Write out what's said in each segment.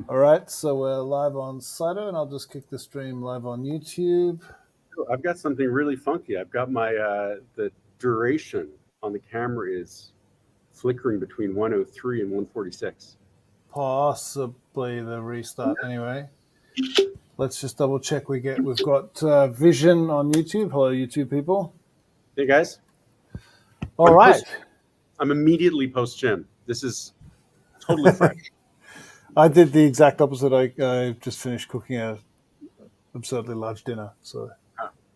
All right, so we're live on Saito, and I'll just kick the stream live on YouTube. I've got something really funky. I've got my the duration on the camera is flickering between 103 and 146. Possibly the restart. Anyway, let's just double check. We've got vision on YouTube. Hello, YouTube people. Hey guys. All right. I'm immediately post gym. This is totally fresh. I did the exact opposite. I just finished cooking a absurdly large dinner, so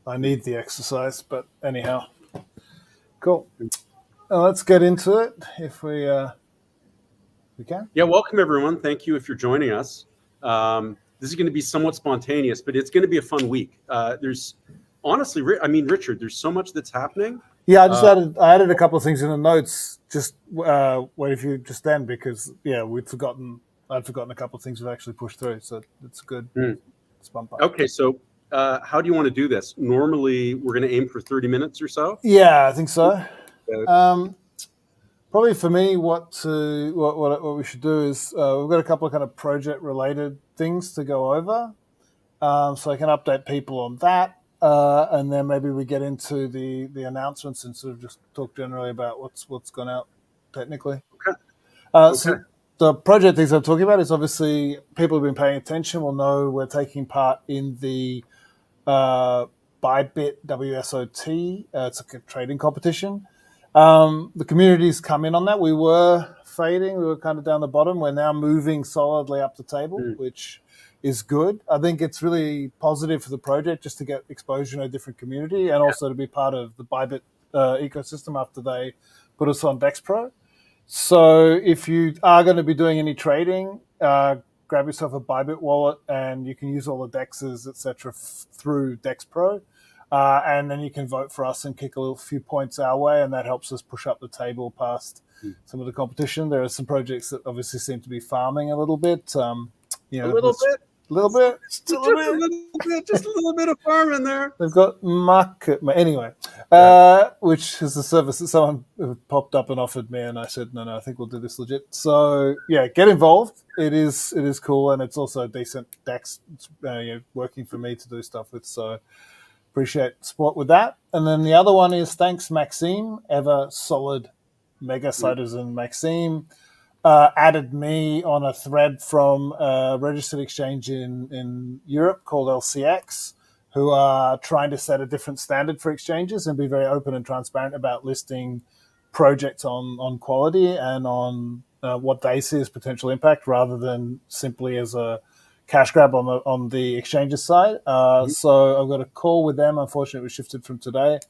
I need the exercise. But anyhow, cool. Let's get into it if we can. Yeah, welcome everyone. Thank you if you're joining us. This is going to be somewhat spontaneous, but it's going to be a fun week. There's honestly, Richard, there's so much that's happening. Yeah, I added a couple of things in the notes. Just wait for you just then, because I'd forgotten a couple of things we've actually pushed through, so it's good. It's bump up. Okay, so how do you want to do this? Normally, we're going to aim for 30 minutes or so. Yeah, I think so. Probably for me, what we should do is we've got a couple of kind of project related things to go over, so I can update people on that, and then maybe we get into the announcements and sort of just talk generally about what's gone out technically. Okay. So the project things I'm talking about is obviously people who've been paying attention will know we're taking part in the Bybit WSOT. It's a trading competition. The community's come in on that. We were fading. We were kind of down the bottom. We're now moving solidly up the table, which is good. I think it's really positive for the project just to get exposure in a different community and also to be part of the Bybit ecosystem after they put us on DEX Pro. So if you are going to be doing any trading, grab yourself a Bybit wallet and you can use all the DEXs, etc., through DEX Pro. And then you can vote for us and kick a few points our way, and that helps us push up the table past some of the competition. There are some projects that obviously seem to be farming a little bit. A little bit. Just a little bit of farm in there. They've got market anyway, which is the service that someone popped up and offered me, and I said no, I think we'll do this legit. So yeah, get involved. It is cool, and it's also a decent DEX working for me to do stuff with. So appreciate support with that. And then the other one is thanks Maxime, ever solid mega citizen Maxime. Added me on a thread from a registered exchange in Europe called LCX, who are trying to set a different standard for exchanges and be very open and transparent about listing projects on quality and on what they see as potential impact rather than simply as a cash grab on the exchanges side. So I've got a call with them. Unfortunately, we shifted from today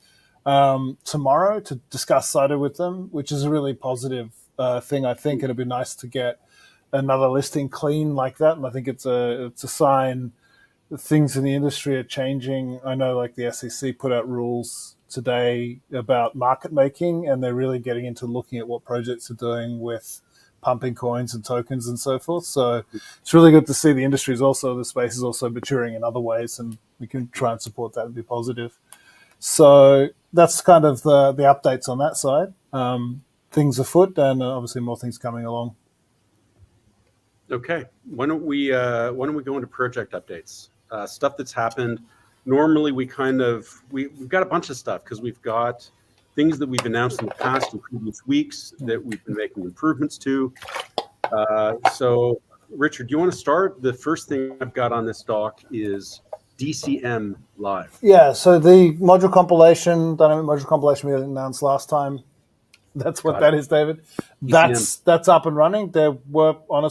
tomorrow to discuss Saito with them, which is a really positive thing. I think it'd be nice to get another listing clean like that, and I think it's a sign that things in the industry are changing. I know, like the SEC put out rules today about market making, and they're really getting into looking at what projects are doing with pumping coins and tokens and so forth. So it's really good to see the industry is also, the space is also maturing in other ways, and we can try and support that and be positive. So that's kind of the updates on that side. Things afoot, and obviously more things coming along. Okay, why don't we go into project updates? Stuff that's happened. Normally, we've got a bunch of stuff because we've got things that we've announced in the past in previous weeks that we've been making improvements to. So, Richard, do you want to start? The first thing I've got on this doc is DCM Live. Yeah, so the module compilation, dynamic module compilation we announced last time. That's what that is, David. DCM. That's up and running. There are some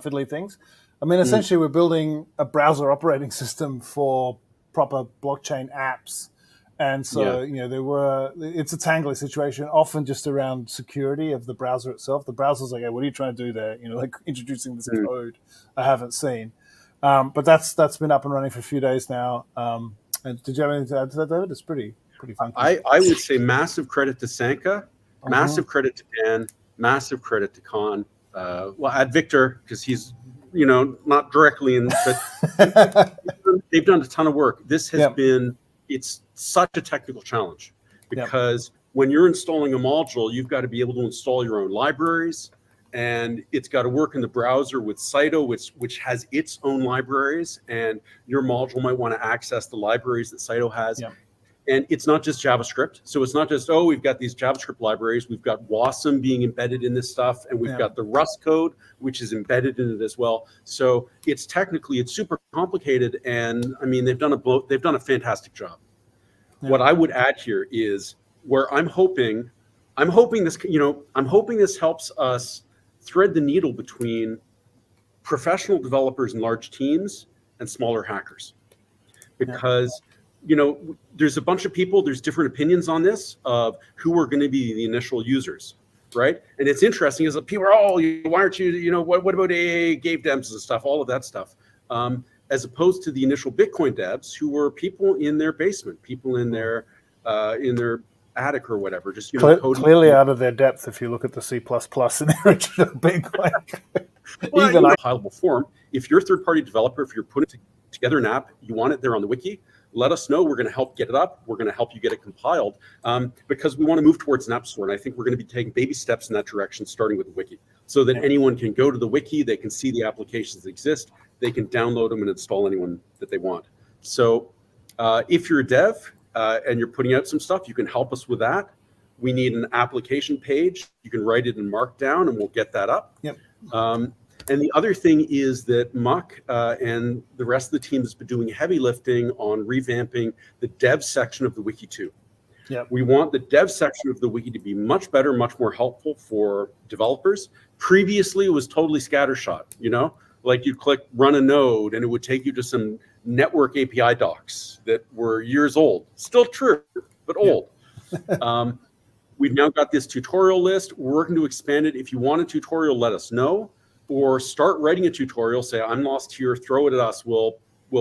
fiddly things. I mean, essentially, we're building a browser operating system for proper blockchain apps. And so, it's a tangly situation, often just around security of the browser itself. The browser's like, hey, what are you trying to do there? Like introducing this code I haven't seen. But that's been up and running for a few days now. And did you have anything to add to that, David? It's pretty funky. I would say massive credit to Sanka, massive credit to Dan, massive credit to Khan. Add Victor, because he's, not directly in, but they've done a ton of work. This has been, it's such a technical challenge because when you're installing a module, you've got to be able to install your own libraries. and it's got to work in the browser with Saito, which has its own libraries, and your module might want to access the libraries that Saito has. Yeah. And it's not just JavaScript. So it's not just, we've got these JavaScript libraries. We've got Wasm being embedded in this stuff. And we've got the Rust code, which is embedded in it as well. So it's super complicated. And I mean, they've done a fantastic job. Yeah. What I would add here is where I'm hoping this helps us thread the needle between professional developers and large teams and smaller hackers. Because there's a bunch of people, there's different opinions on this of who are going to be the initial users, right? And it's interesting is that people are, why aren't you, what about AA, Gabe devs and stuff, all of that stuff, as opposed to the initial Bitcoin devs who were people in their basement, people in their attic or whatever, just clearly out of their depth if you look at the C++ in the original Bitcoin. Well, even in a high-level form, if you're a third-party developer, if you're putting together an app, you want it there on the wiki, let us know. We're going to help get it up. We're going to help you get it compiled because we want to move towards an app store. And I think we're going to be taking baby steps in that direction, starting with the wiki, so that anyone can go to the wiki. They can see the applications that exist. They can download them and install anyone that they want. So if you're a dev and you're putting out some stuff, you can help us with that. We need an application page. You can write it in Markdown and we'll get that up. Yep. And the other thing is that Muck and the rest of the team has been doing heavy lifting on revamping the dev section of the wiki too. Yep. We want the dev section of the wiki to be much better, much more helpful for developers. Previously, it was totally scattershot, like you click run a node and it would take you to some network API docs that were years old. Still true, but old. We've now got this tutorial list. We're working to expand it. If you want a tutorial, let us know. Or start writing a tutorial, say, I'm lost here, throw it at us, we'll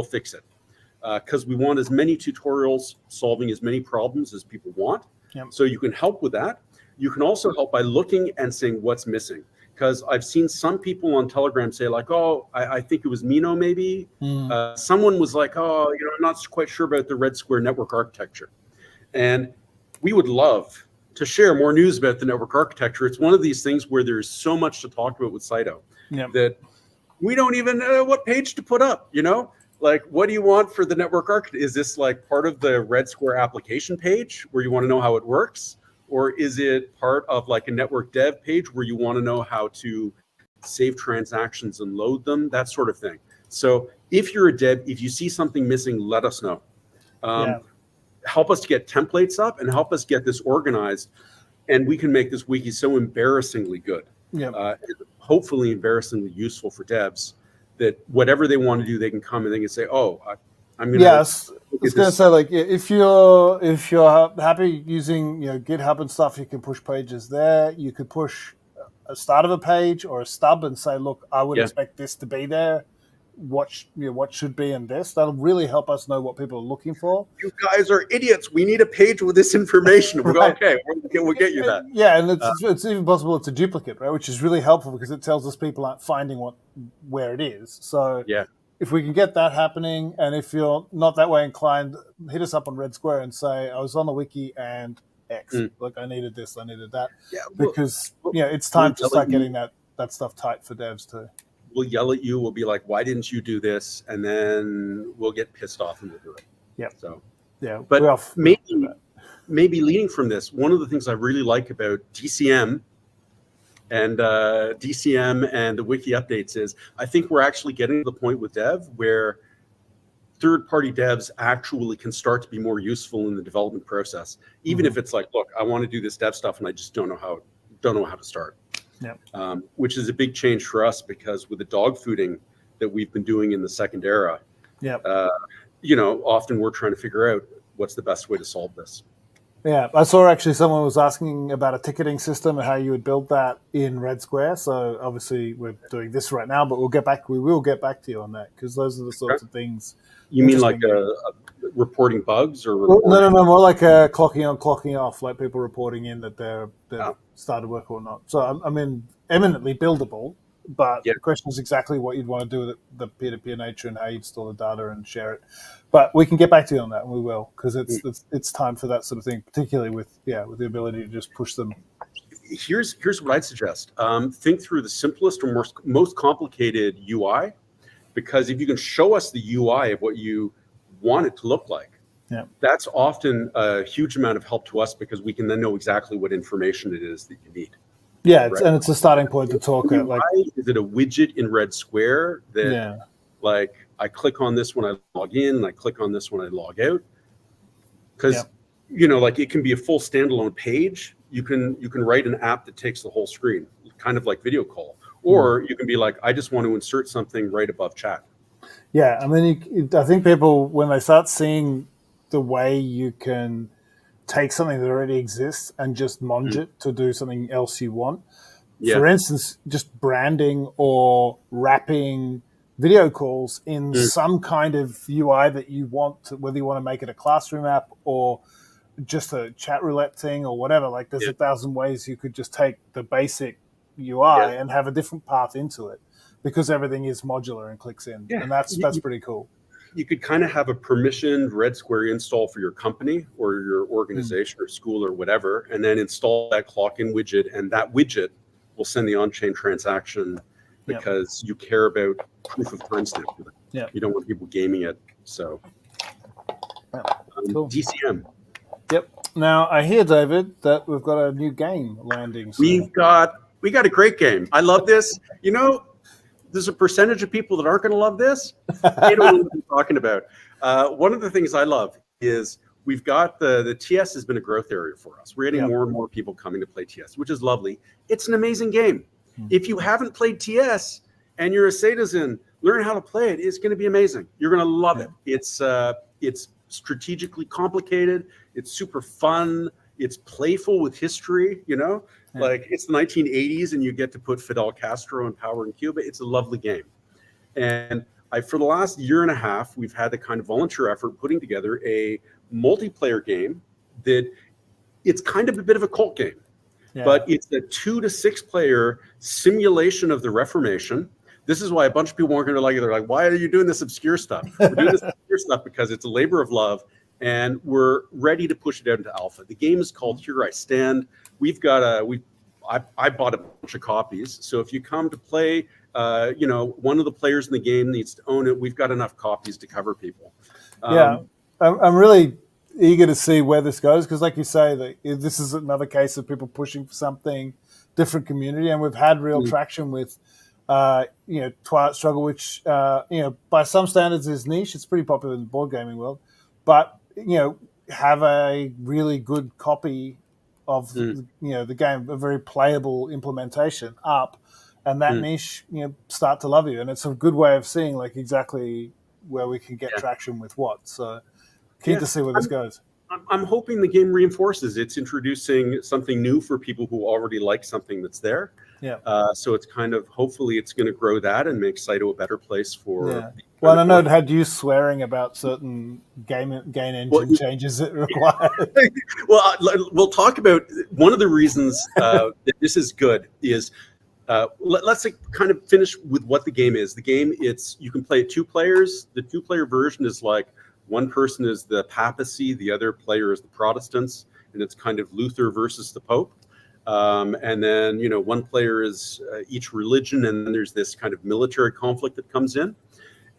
fix it. Because we want as many tutorials solving as many problems as people want. Yep. So you can help with that. You can also help by looking and saying what's missing. Because I've seen some people on Telegram say like, I think it was Mino maybe. Someone was like, I'm not quite sure about the Red Square network architecture. And we would love to share more news about the network architecture. It's one of these things where there's so much to talk about with Saito that we don't even know what page to put up, Like, what do you want for the network architecture? Is this like part of the Red Square application page where you want to know how it works? Or is it part of like a network dev page where you want to know how to save transactions and load them, that sort of thing? So if you're a dev, if you see something missing, let us know. Help us to get templates up and help us get this organized. And we can make this wiki so embarrassingly good. Hopefully embarrassingly useful for devs that whatever they want to do, they can come and they can say, I'm going to. Yes, I was going to say, like, if you're happy using GitHub and stuff, you can push pages there. You could push a start of a page or a stub and say, look, I would expect this to be there. What should be in this? That'll really help us know what people are looking for. You guys are idiots. We need a page with this information. We'll go, okay, we'll get you that. Yeah, and it's even possible it's a duplicate, right? Which is really helpful because it tells us people aren't finding where it is. So if we can get that happening, and if you're not that way inclined, hit us up on Red Square and say, I was on the wiki and X. Look, I needed this, I needed that. Because it's time to start getting that stuff tight for devs too. We'll yell at you. We'll be like, why didn't you do this? And then we'll get pissed off and we'll do it. Yeah. So, but maybe leading from this, one of the things I really like about DCM and the wiki updates is I think we're actually getting to the point with dev where third-party devs actually can start to be more useful in the development process. Even if it's like, look, I want to do this dev stuff and I just don't know how to start. Which is a big change for us because with the dog fooding that we've been doing in the second era, often we're trying to figure out what's the best way to solve this. Yeah, I saw actually someone was asking about a ticketing system and how you would build that in Red Square. So obviously we're doing this right now, but we will get back to you on that because those are the sorts of things. You mean like a reporting bugs or no, more like clocking on, clocking off, like people reporting in that they've started work or not. So I mean, eminently buildable, but the question is exactly what you'd want to do with the peer-to-peer nature and how you'd store the data and share it. But we can get back to you on that, and we will, because it's time for that sort of thing, particularly with the ability to just push them. here's what I'd suggest. Think through the simplest or most complicated UI, because if you can show us the UI of what you want it to look like, that's often a huge amount of help to us, because we can then know exactly what information it is that you need. Yeah, and it's a starting point to talk at. Like, is it a widget in red square that, like, I click on this when I log in, and I click on this when I log out? Because like, it can be a full standalone page. You can write an app that takes the whole screen, kind of like video call, or you can be like, I just want to insert something right above chat. Yeah, I mean, I think people, when they start seeing the way you can take something that already exists and just monge it to do something else you want. For instance, just branding or wrapping video calls in some kind of UI that you want to, whether you want to make it a classroom app or just a chat roulette thing or whatever. Like, there's 1,000 ways you could just take the basic UI and have a different path into it, because everything is modular and clicks in. And that's pretty cool. You could kind of have a permissioned red square install for your company or your organization or school or whatever, and then install that clock in widget, and that widget will send the on-chain transaction, because you care about proof of timestamp. You don't want people gaming it. So cool. DCM. Now, I hear, David, that we've got a new game landing soon. We got a great game. I love this. There's a percentage of people that aren't going to love this. They don't know what I'm talking about. One of the things I love is we've got the TS has been a growth area for us. We're getting more and more people coming to play TS, which is lovely. It's an amazing game. If you haven't played TS and you're a Satozen, learn how to play it. It's going to be amazing. You're going to love it. It's strategically complicated. It's super fun. It's playful with history, like, it's the 1980s and you get to put Fidel Castro in power in Cuba. It's a lovely game. And for the last year and a half, we've had the kind of volunteer effort putting together a multiplayer game that it's kind of a bit of a cult game, but it's a 2 to 6 player simulation of the Reformation. This is why a bunch of people weren't going to like it. They're like, why are you doing this obscure stuff? We're doing this obscure stuff because it's a labor of love, and we're ready to push it out into alpha. The game is called Here I Stand. I bought a bunch of copies. So if you come to play, one of the players in the game needs to own it. We've got enough copies to cover people. I'm really eager to see where this goes, because, like you say, this is another case of people pushing for something different community, and we've had real traction with, Twilight Struggle, which by some standards is niche. It's pretty popular in the board gaming world, but have a really good copy of the game, a very playable implementation up, and that niche start to love you. And it's a good way of seeing, like, exactly where we can get traction with what. So keen to see where this goes. I'm hoping the game reinforces. It's introducing something new for people who already like something that's there. So it's kind of, hopefully it's going to grow that and make Saito a better place for. Well, I know it had you swearing about certain game engine changes it required. Well, we'll talk about one of the reasons that this is good is, let's kind of finish with what the game is. The game, you can play it 2 players. The 2-player version is like, one person is the papacy, the other player is the Protestants, and it's kind of Luther versus the Pope. And then, one player is each religion, and then there's this kind of military conflict that comes in.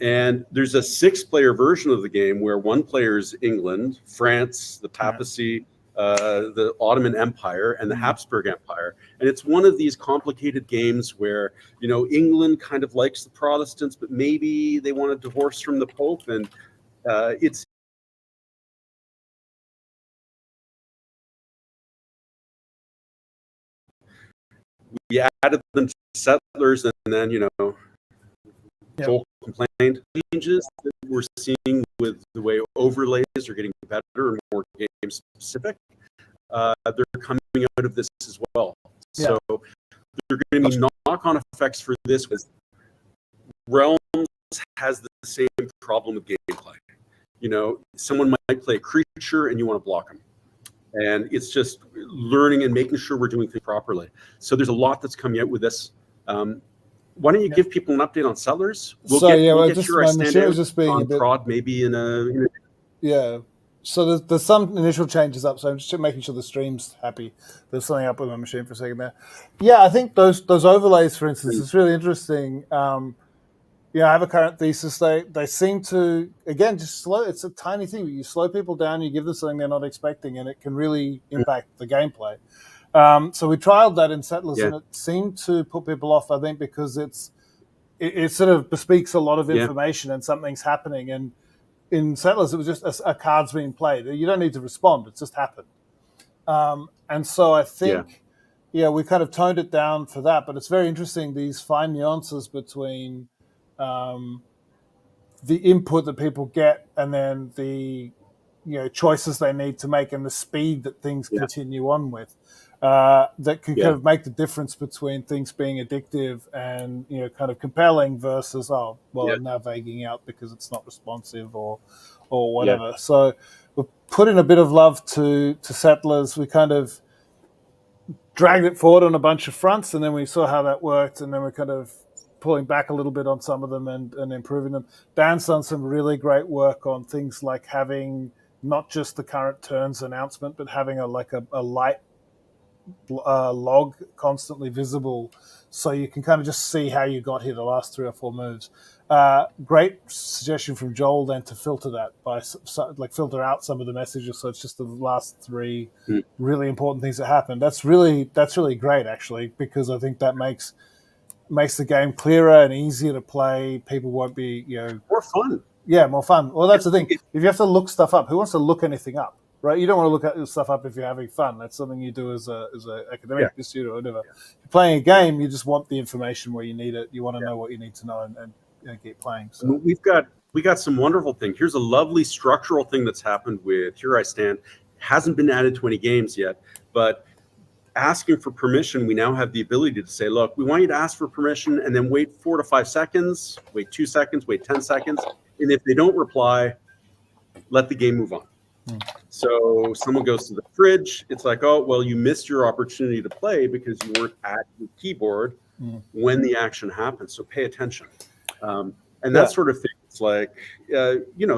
And there's a 6-player version of the game where one player is England, France, the papacy, the Ottoman Empire, and the Habsburg Empire. And it's one of these complicated games where, England kind of likes the Protestants, but maybe they want a divorce from the Pope. And we added them to settlers, and then, Joel complained changes that we're seeing with the way overlays are getting better and more game specific. They're coming out of this as well. So there are going to be knock-on effects for this, because Realms has the same problem with gameplay. Someone might play a creature and you want to block them. And it's just learning and making sure we're doing things properly. So there's a lot that's coming out with this. Why don't you give people an update on Settlers? We'll get Here I Stand out on prod maybe in a... So there's some initial changes up. So I'm just making sure the stream's happy. There's something up with my machine for a second there. Yeah, I think those overlays, for instance, is really interesting. I have a current thesis. They seem to, again, just slow. It's a tiny thing. You slow people down, you give them something they're not expecting, and it can really impact the gameplay. So we trialed that in Settlers, and it seemed to put people off, I think, because it sort of bespeaks a lot of information and something's happening. And in Settlers, it was just a card's being played. You don't need to respond. It's just happened. And so I think, we kind of toned it down for that. But it's very interesting, these fine nuances between the input that people get and then the choices they need to make and the speed that things continue on with. That can kind of make the difference between things being addictive and kind of compelling versus I'm now vaguing out because it's not responsive or whatever. So we put in a bit of love to Settlers. We kind of dragged it forward on a bunch of fronts, and then we saw how that worked, and then we're kind of pulling back a little bit on some of them and improving them. Dan's done some really great work on things like having not just the current turns announcement, but having a light log constantly visible, so you can kind of just see how you got here the last 3 or 4 moves. Great suggestion from Joel then to filter that by filter out some of the messages, so it's just the last 3 really important things that happened. That's really great, actually, because I think that makes the game clearer and easier to play. People won't be more fun. Yeah, more fun. Well, that's the thing. If you have to look stuff up, who wants to look anything up? Right, you don't want to look at stuff up if you're having fun. That's something you do as a academic pursuit or whatever. If you're playing a game, you just want the information where you need it. You want to know what you need to know and keep playing. So we got some wonderful thing. Here's a lovely structural thing that's happened with Here I Stand. Hasn't been added to any games yet, but asking for permission, we now have the ability to say, look, we want you to ask for permission and then wait 4 to 5 seconds, wait 2 seconds, wait 10 seconds, and if they don't reply, let the game move on. So someone goes to the fridge. It's like, oh, well, you missed your opportunity to play because you weren't at your keyboard when the action happened. So pay attention. And that sort of thing. It's like,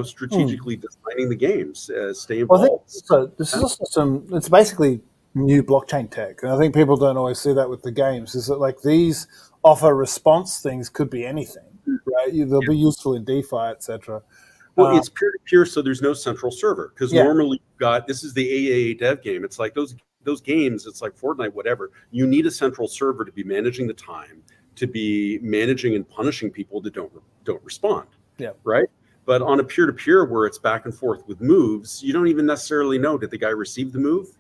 strategically designing the games, stay involved. Well, I think so. This is also it's basically new blockchain tech. And I think people don't always see that with the games, is that like these offer response things could be anything, right? They'll be useful in DeFi, etc. Well, it's peer-to-peer, so there's no central server. Because normally you've got, this is the AAA dev game. It's like those games, it's like Fortnite, whatever. You need a central server to be managing the time, to be managing and punishing people that don't respond. Yeah. Right? But on a peer-to-peer where it's back and forth with moves, you don't even necessarily know, did the guy receive the move?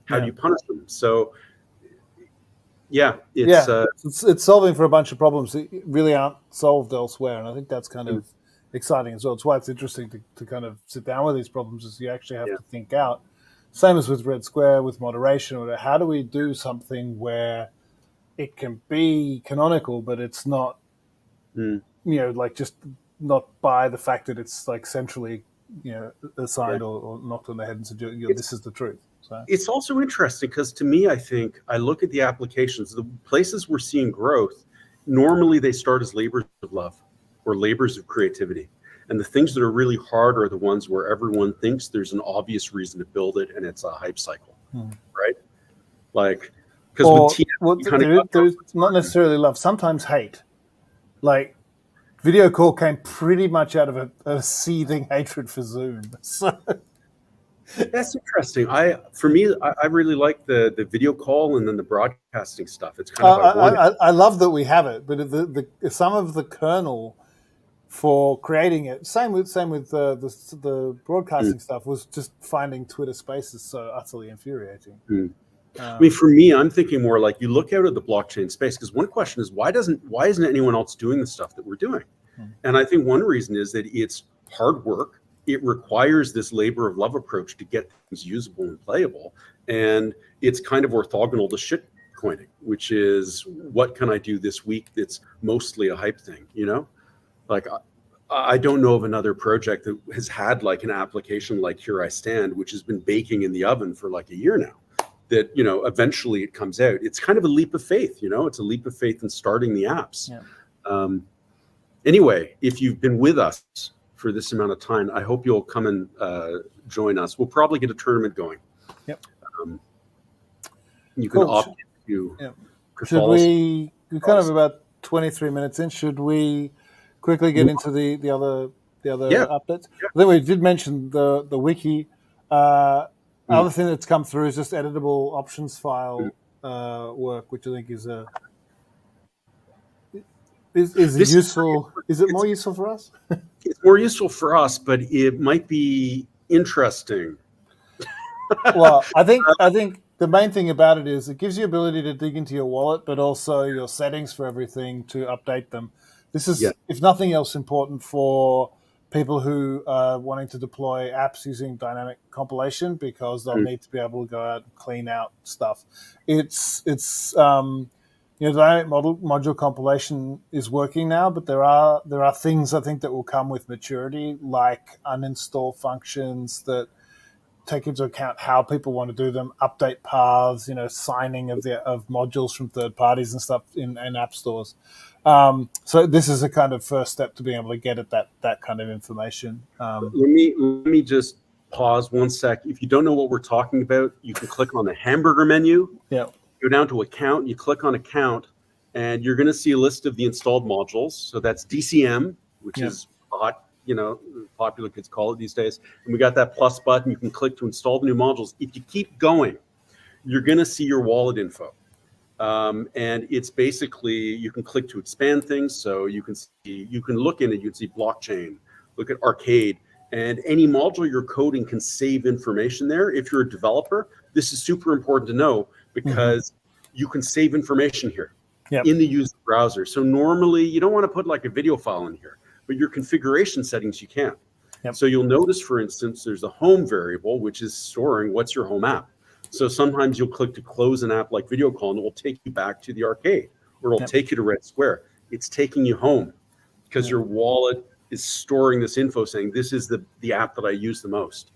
How do you punish them? So, it's solving for a bunch of problems that really aren't solved elsewhere. And I think that's kind of exciting as well. It's why it's interesting to kind of sit down with these problems, is you actually have to think out. Same as with Red Square, with moderation, or how do we do something where it can be canonical, but it's not, like just not by the fact that it's like centrally, assigned or knocked on the head and said, this is the truth. So it's also interesting because to me, I think I look at the applications, the places we're seeing growth, normally they start as labors of love or labors of creativity. And the things that are really hard are the ones where everyone thinks there's an obvious reason to build it, and it's a hype cycle, right? Like, because there's not necessarily love, sometimes hate. Like, video call came pretty much out of a seething hatred for Zoom. So that's interesting. I really like the video call and then the broadcasting stuff. It's kind of I love that we have it, but the some of the kernel for creating it, same with the broadcasting stuff, was just finding Twitter Spaces so utterly infuriating. I mean, for me, I'm thinking more like you look out at the blockchain space, because one question is why isn't anyone else doing the stuff that we're doing? And I think one reason is that it's hard work. It requires this labor of love approach to get things usable and playable. And it's kind of orthogonal to shit coining, which is what can I do this week that's mostly a hype thing, Like, I don't know of another project that has had like an application like Here I Stand, which has been baking in the oven for like a year now, that, eventually it comes out. It's kind of a leap of faith, it's a leap of faith in starting the apps. Anyway, if you've been with us for this amount of time. I hope you'll come and join us. We'll probably get a tournament going. Yep. You can Cool. opt to. Yeah. to Should follow us. we're kind of about 23 minutes in. Should we quickly get into the other Yeah. updates? I think we did mention the wiki. Other thing that's come through is just editable options file work, which I think is useful. Is it more useful for us? It's more useful for us, but it might be interesting. Well, I think the main thing about it is it gives you ability to dig into your wallet, but also your settings for everything to update them. This is, if nothing else, important for people who are wanting to deploy apps using dynamic compilation, because they'll need to be able to go out and clean out stuff. It's dynamic module compilation is working now, but there are things I think that will come with maturity, like uninstall functions that take into account how people want to do them, update paths, signing of modules from third parties and stuff in app stores. So this is a kind of first step to being able to get at that kind of information. Let me just pause 1 sec. If you don't know what we're talking about, you can click on the hamburger menu. Yeah. Go down to account. You click on account, and you're going to see a list of the installed modules. So that's DCM, which is hot. Popular kids call it these days. And we got that plus button. You can click to install the new modules. If you keep going, you're going to see your wallet info. And it's basically, you can click to expand things. So you can look in it, you can see blockchain, look at arcade, and any module you're coding can save information there. If you're a developer, this is super important to know, because you can save information here in the user browser. So normally you don't want to put like a video file in here, but your configuration settings you can. So you'll notice, for instance, there's a home variable, which is storing what's your home app. So sometimes you'll click to close an app like video call, and it will take you back to the arcade, or it'll take you to Red Square. It's taking you home because your wallet is storing this info saying, this is the app that I use the most.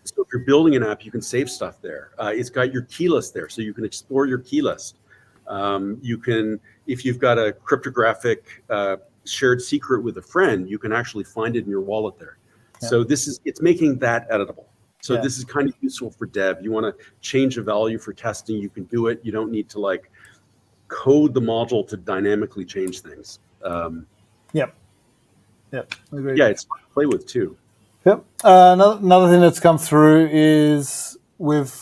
So if you're building an app, you can save stuff there. It's got your key list there, so you can explore your key list. You can, if you've got a cryptographic shared secret with a friend, you can actually find it in your wallet there. So it's making that editable. So this is kind of useful for dev. You want to change a value for testing, you can do it. You don't need to like code the module to dynamically change things. Agreed. Yeah, it's fun to play with too. Another thing that's come through is we've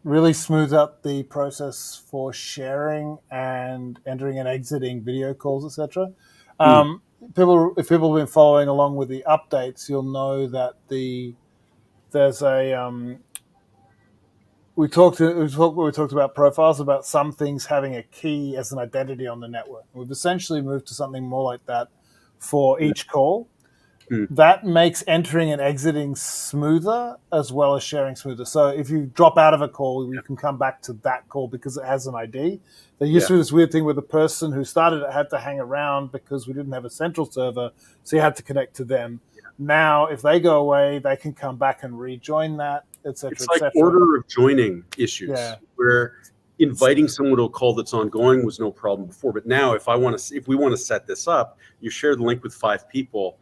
really smoothed out the process for sharing and entering and exiting video calls, etc. If people have been following along with the updates, you'll know that there's a we talked about profiles, about some things having a key as an identity on the network. We've essentially moved to something more like that for each call. That makes entering and exiting smoother, as well as sharing smoother. So if you drop out of a call, you can come back to that call because it has an ID. There used to be this weird thing where the person who started it had to hang around because we didn't have a central server, so you had to connect to them. Now, if they go away, they can come back and rejoin that, etc. It's like order of joining issues, where inviting someone to a call that's ongoing was no problem before. But now, if we want to set this up, you share the link with 5 people.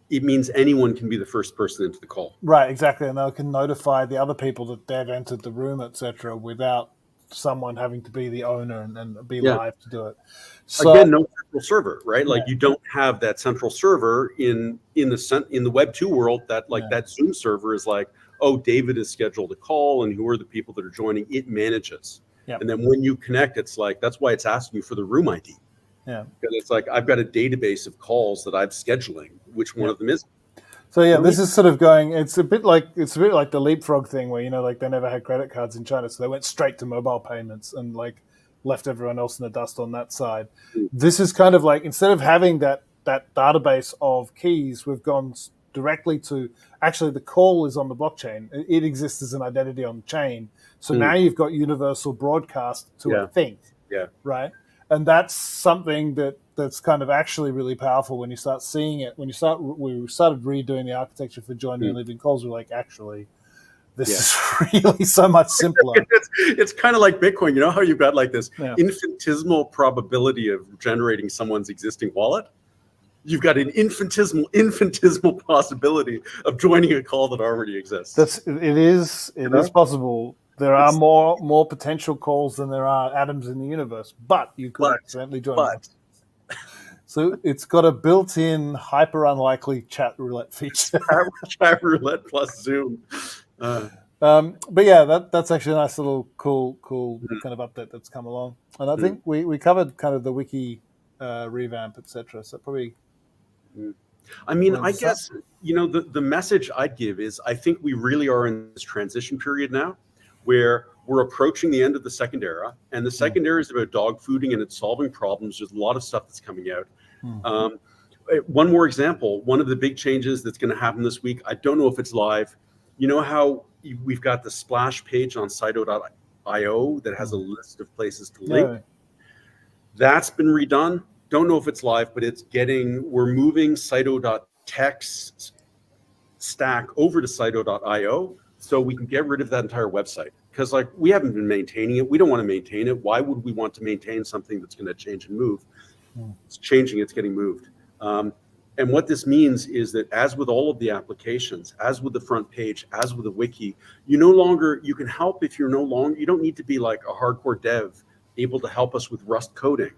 It means anyone can be the first person into the call. Right, exactly. And they can notify the other people that they've entered the room, etc., without someone having to be the owner and be live to do it. So, again, no central server, right? Like you don't have that central server in the Web 2 world. That that Zoom server is like, oh, David has scheduled a call, and who are the people that are joining? It manages. And then when you connect, it's like, that's why it's asking you for the room ID. Because it's like, I've got a database of calls that I'm scheduling. Which one of them is? So this is sort of going. It's a bit like the leapfrog thing, where like they never had credit cards in China, so they went straight to mobile payments and like left everyone else in the dust on that side. This is kind of like, instead of having that database of keys, we've gone directly to, actually the call is on the blockchain. It exists as an identity on the chain. So now you've got universal broadcast to a thing. Right. And that's something that's kind of actually really powerful when you start seeing it. We started redoing the architecture for joining and leaving calls. We're like, actually, this is really so much simpler. It's kind of like Bitcoin. You know how you've got like this infinitesimal probability of generating someone's existing wallet? you've got an infinitesimal possibility of joining a call that already exists. It is possible. There are more potential calls than there are atoms in the universe, but you could accidentally join one. So it's got a built-in hyper unlikely chat roulette feature. Chat roulette plus Zoom. But yeah, that's actually a nice little cool kind of update that's come along. And I think we covered kind of the wiki revamp, etc. So probably. I mean, I guess, the message I'd give is I think we really are in this transition period now where we're approaching the end of the second era, and the second era is about dog fooding and it's solving problems. There's a lot of stuff that's coming out. One more example, one of the big changes that's going to happen this week, I don't know if it's live. You know how we've got the splash page on Saito.io that has a list of places to link? Yeah. That's been redone. Don't know if it's live, but we're moving Saito.text stack over to Saito.io so we can get rid of that entire website. Because we haven't been maintaining it. We don't want to maintain it. Why would we want to maintain something that's going to change and move? It's changing, it's getting moved. And what this means is that as with all of the applications, as with the front page, as with the wiki, you can help if you don't need to be like a hardcore dev able to help us with Rust coding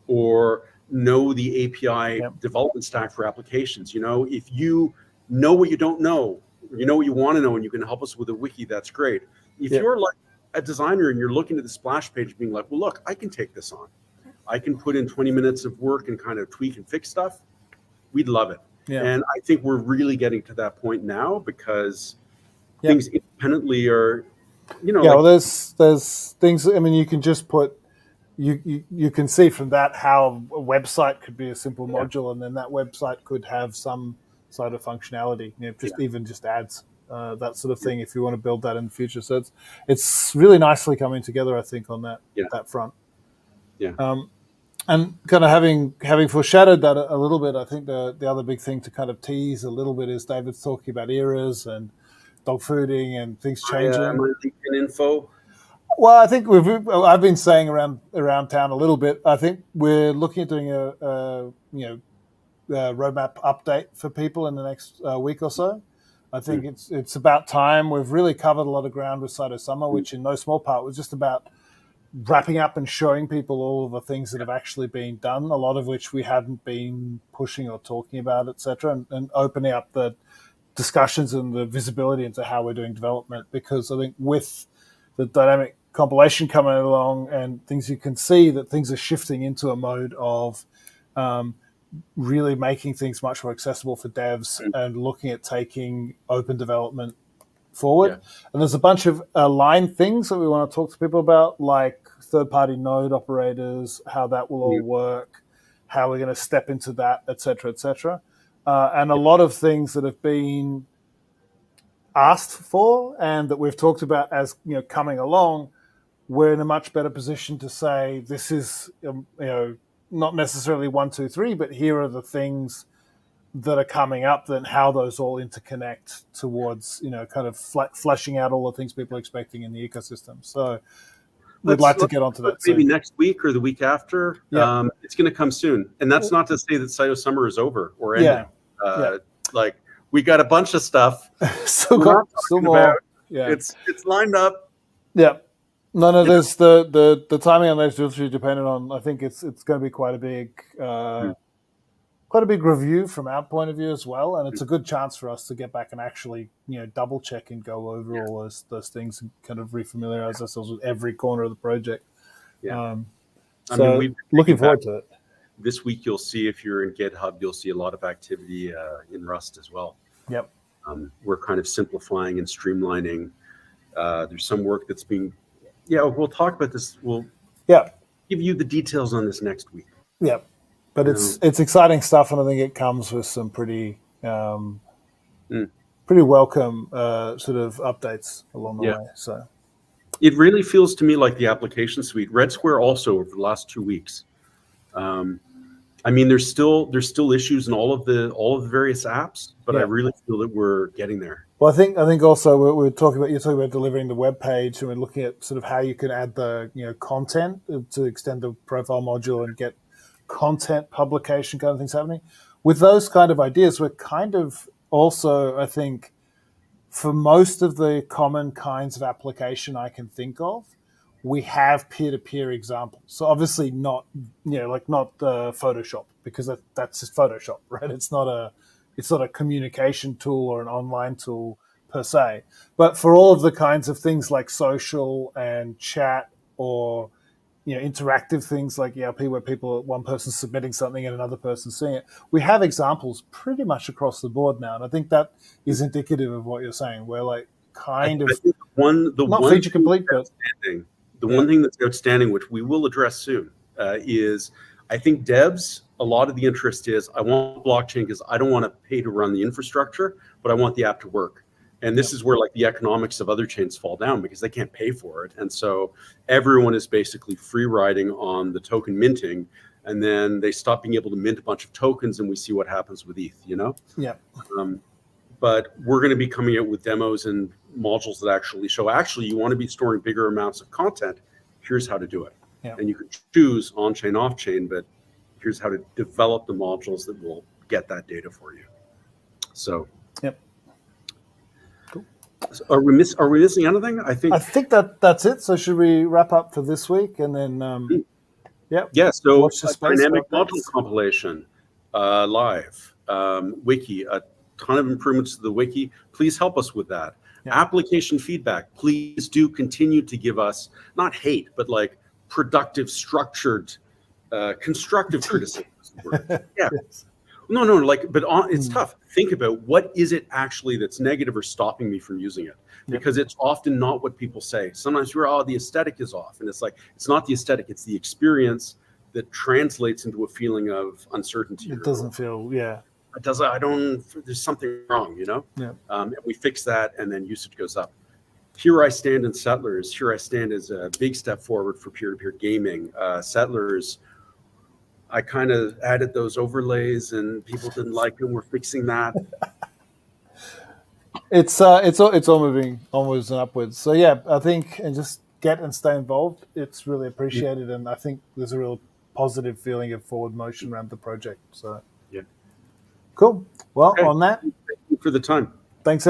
or know the API development stack for applications. If you know what you don't know, you know what you want to know, and you can help us with a wiki, that's great. If you're like a designer and you're looking at the splash page being like, well, look, I can take this on. I can put in 20 minutes of work and kind of tweak and fix stuff. We'd love it. Yeah. And I think we're really getting to that point now because things independently are, well, there's things, I mean, you can just put, you can see from that how a website could be a simple module, and then that website could have some sort of functionality, even just ads, that sort of thing, if you want to build that in the future. So it's really nicely coming together, I think, on that front. Yeah. And kind of having foreshadowed that a little bit, I think the other big thing to kind of tease a little bit is David's talking about eras and dog fooding and things changing. My LinkedIn info. Well, I think I've been saying around town a little bit. I think we're looking at doing a roadmap update for people in the next week or so. I think it's about time. We've really covered a lot of ground with Saito Summer, which in no small part was just about wrapping up and showing people all of the things that have actually been done, a lot of which we hadn't been pushing or talking about, etc., and opening up the discussions and the visibility into how we're doing development. Because I think with the dynamic compilation coming along and things, you can see that things are shifting into a mode of really making things much more accessible for devs and looking at taking open development forward. And there's a bunch of aligned things that we want to talk to people about, like third-party node operators, how that will all work, how we're going to step into that, et cetera, and a lot of things that have been asked for and that we've talked about as coming along. We're in a much better position to say this is not necessarily 1, 2, 3, but here are the things that are coming up, then how those all interconnect towards, kind of fleshing out all the things people are expecting in the ecosystem. So we'd like to get onto that maybe soon. Next week or the week after. It's going to come soon. And that's not to say that Saito Summer is over or ending. Like, we got a bunch of stuff. still more. It's lined up. Yeah. No, there's the timing on those is really dependent on, I think it's going to be quite a big review from our point of view as well, and it's a good chance for us to get back and actually double check and go over all those things and kind of refamiliarize ourselves with every corner of the project. We're looking forward to it. This week you'll see, if you're in GitHub, you'll see a lot of activity in Rust as well. Yep. We're kind of simplifying and streamlining. There's some work that's being we'll talk about this. We'll give you the details on this next week. Yep. But it's exciting stuff, and I think it comes with some pretty welcome sort of updates along the way. So it really feels to me like the application suite. Red Square also over the last 2 weeks. I mean, there's still issues in all of the various apps, but I really feel that we're getting there. Well, I think also you're talking about delivering the web page, and we're looking at sort of how you can add the content to extend the profile module and get content publication kind of things happening. with those kind of ideas, we're kind of also, I think, for most of the common kinds of application I can think of, we have peer-to-peer examples. So obviously not, not Photoshop, because that's just Photoshop, right? It's not a communication tool or an online tool per se. But for all of the kinds of things like social and chat, or interactive things like ERP, where one person's submitting something and another person's seeing it, we have examples pretty much across the board now, and I think that is indicative of what you're saying. We're like kind of not feature complete, but one thing that's outstanding, which we will address soon, is I think devs, a lot of the interest is, I want blockchain because I don't want to pay to run the infrastructure, but I want the app to work. And this is where like the economics of other chains fall down, because they can't pay for it. And so everyone is basically free riding on the token minting, and then they stop being able to mint a bunch of tokens, and we see what happens with ETH, Yeah. But we're going to be coming out with demos and modules that actually show, you want to be storing bigger amounts of content. Here's how to do it. Yeah. And you can choose on-chain, off-chain, but here's how to develop the modules that will get that data for you. So. Yep. So are we missing anything? I think that's it. So should we wrap up for this week, and then So watch the space dynamic module compilation live, wiki, a ton of improvements to the wiki. Please help us with that. Yeah. Application feedback. Please do continue to give us not hate, but like productive, structured, constructive criticism. Yeah. Yes. No, it's tough. Think about, what is it actually that's negative or stopping me from using it? Because it's often not what people say. Sometimes we're, the aesthetic is off. And it's like, it's not the aesthetic, it's the experience that translates into a feeling of uncertainty. It doesn't feel, It doesn't, there's something wrong, Yeah. And we fix that, and then usage goes up. Here I stand in Settlers. Here I stand as a big step forward for peer-to-peer gaming. Settlers, I kind of added those overlays, and people didn't like them. We're fixing that. It's all moving onwards and upwards. So yeah, I think, and just get and stay involved. It's really appreciated, and I think there's a real positive feeling of forward motion around the project. So yeah, cool. Well, on that, thank you for the time. Thanks.